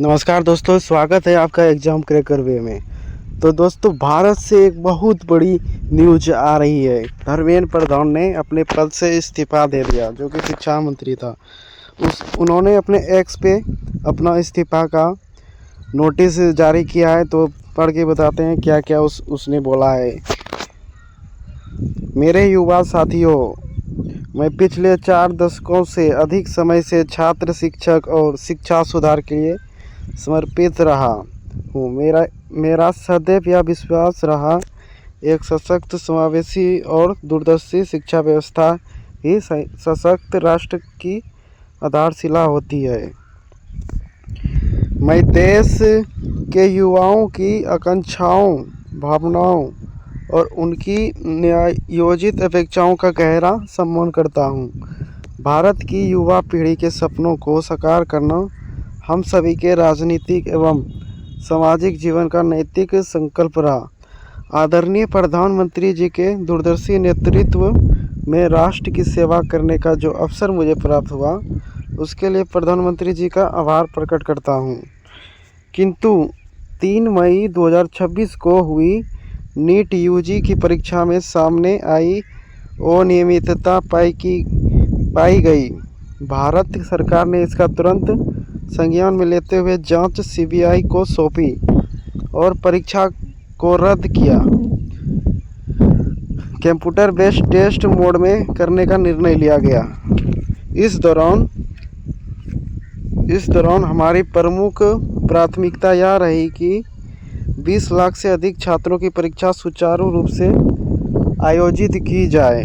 नमस्कार दोस्तों, स्वागत है आपका एग्जाम क्रैकर वे में। तो दोस्तों, भारत से एक बहुत बड़ी न्यूज आ रही है। धर्मेंद्र प्रधान ने अपने पद से इस्तीफा दे दिया, जो कि शिक्षा मंत्री था। उन्होंने अपने एक्स पे अपना इस्तीफा का नोटिस जारी किया है। तो पढ़ के बताते हैं क्या क्या उसने बोला है। मेरे युवा साथियों, मैं पिछले 4 दशकों से अधिक समय से छात्र, शिक्षक और शिक्षा सुधार के लिए समर्पित रहा हूँ। मेरा सदैव यह विश्वास रहा, एक सशक्त, समावेशी और दूरदर्शी शिक्षा व्यवस्था ही सशक्त राष्ट्र की आधारशिला होती है। मैं देश के युवाओं की आकांक्षाओं, भावनाओं और उनकी न्यायोचित अपेक्षाओं का गहरा सम्मान करता हूँ। भारत की युवा पीढ़ी के सपनों को साकार करना हम सभी के राजनीतिक एवं सामाजिक जीवन का नैतिक संकल्प रहा। आदरणीय प्रधानमंत्री जी के दूरदर्शी नेतृत्व में राष्ट्र की सेवा करने का जो अवसर मुझे प्राप्त हुआ, उसके लिए प्रधानमंत्री जी का आभार प्रकट करता हूँ। किंतु 3 मई 2026 को हुई नीट यूजी की परीक्षा में सामने आई अनियमितता पाई गई। भारत सरकार ने इसका तुरंत संज्ञान में लेते हुए जांच सीबीआई को सौंपी और परीक्षा को रद्द किया। कंप्यूटर बेस्ड टेस्ट मोड में करने का निर्णय लिया गया। इस दौरान हमारी प्रमुख प्राथमिकता यह रही कि 20 लाख से अधिक छात्रों की परीक्षा सुचारू रूप से आयोजित की जाए।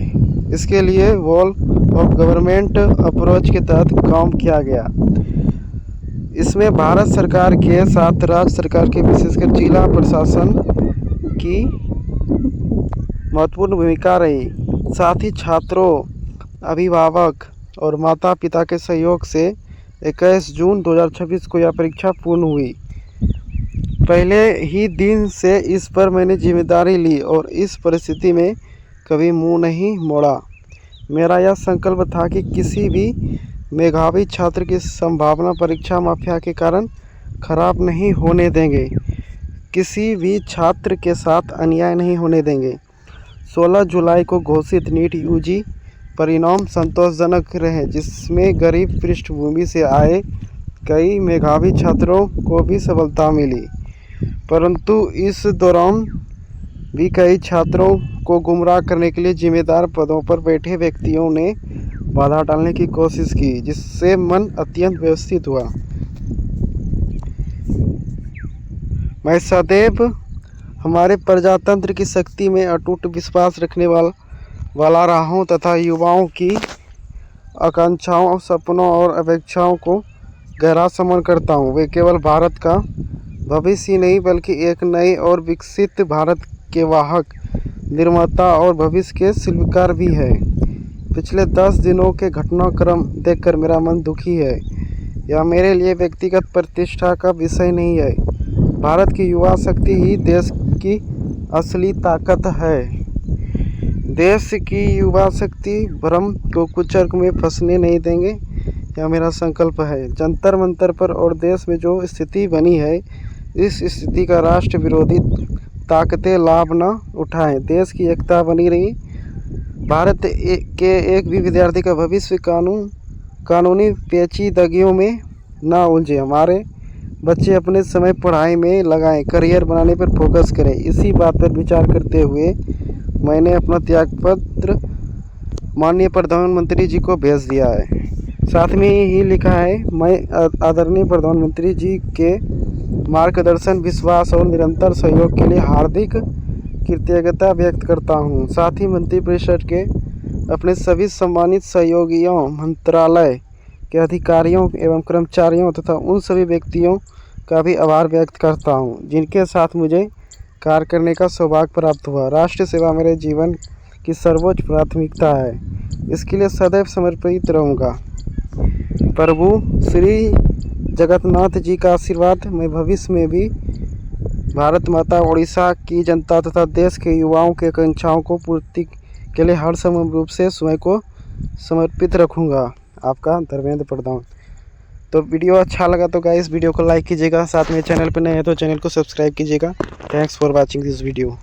इसके लिए वॉल ऑफ गवर्नमेंट अप्रोच के तहत काम किया गया। इसमें भारत सरकार के साथ राज्य सरकार के, विशेषकर जिला प्रशासन की महत्वपूर्ण भूमिका रही। साथ ही छात्रों, अभिभावक और माता पिता के सहयोग से 21 जून 2026 को यह परीक्षा पूर्ण हुई। पहले ही दिन से इस पर मैंने जिम्मेदारी ली और इस परिस्थिति में कभी मुंह नहीं मोड़ा। मेरा यह संकल्प था कि किसी भी मेधावी छात्र की संभावना परीक्षा माफिया के कारण खराब नहीं होने देंगे। किसी भी छात्र के साथ अन्याय नहीं होने देंगे। 16 जुलाई को घोषित नीट यूजी परिणाम संतोषजनक रहे, जिसमें गरीब पृष्ठभूमि से आए कई मेधावी छात्रों को भी सफलता मिली। परंतु इस दौरान भी कई छात्रों को गुमराह करने के लिए जिम्मेदार पदों पर बैठे व्यक्तियों ने बाधा डालने की कोशिश की, जिससे मन अत्यंत व्यवस्थित हुआ। मैं सदैव हमारे प्रजातंत्र की शक्ति में अटूट विश्वास रखने वाला रहा हूँ तथा युवाओं की आकांक्षाओं, सपनों और अपेक्षाओं को गहरा सम्मान करता हूँ। वे केवल भारत का भविष्य ही नहीं, बल्कि एक नए और विकसित भारत के वाहक, निर्माता और भविष्य के शिल्पकार भी है। पिछले 10 दिनों के घटनाक्रम देखकर मेरा मन दुखी है। यह मेरे लिए व्यक्तिगत प्रतिष्ठा का विषय नहीं है। भारत की युवा शक्ति ही देश की असली ताकत है। देश की युवा शक्ति भ्रम को कुचर्क में फंसने नहीं देंगे, यह मेरा संकल्प है। जंतर मंतर पर और देश में जो स्थिति बनी है, इस स्थिति का राष्ट्र विरोधी ताकतें लाभ न उठाएं। देश की एकता बनी रही। भारत के एक भी विद्यार्थी का भविष्य कानूनी पेचीदगियों में ना उलझे। हमारे बच्चे अपने समय पढ़ाई में लगाएं, करियर बनाने पर फोकस करें। इसी बात पर विचार करते हुए मैंने अपना त्यागपत्र माननीय प्रधानमंत्री जी को भेज दिया है। साथ में ही लिखा है, मैं आदरणीय प्रधानमंत्री जी के मार्गदर्शन, विश्वास और निरंतर सहयोग के लिए हार्दिक कृतज्ञता व्यक्त करता हूं। साथ ही मंत्रिपरिषद के अपने सभी सम्मानित सहयोगियों, मंत्रालय के अधिकारियों एवं कर्मचारियों तथा उन सभी व्यक्तियों का भी आभार व्यक्त करता हूं, जिनके साथ मुझे कार्य करने का सौभाग्य प्राप्त हुआ। राष्ट्र सेवा मेरे जीवन की सर्वोच्च प्राथमिकता है। इसके लिए सदैव समर्पित रहूँगा। प्रभु श्री जगन्नाथ जी का आशीर्वाद मैं भविष्य में भी भारत माता, उड़ीसा की जनता तथा देश के युवाओं के आकांक्षाओं को पूर्ति के लिए हर संभव रूप से स्वयं को समर्पित रखूँगा। आपका धर्मेंद्र प्रधान। तो वीडियो अच्छा लगा तो गाइस वीडियो को लाइक कीजिएगा, साथ में चैनल पर नए हैं तो चैनल को सब्सक्राइब कीजिएगा। Thanks for watching this video.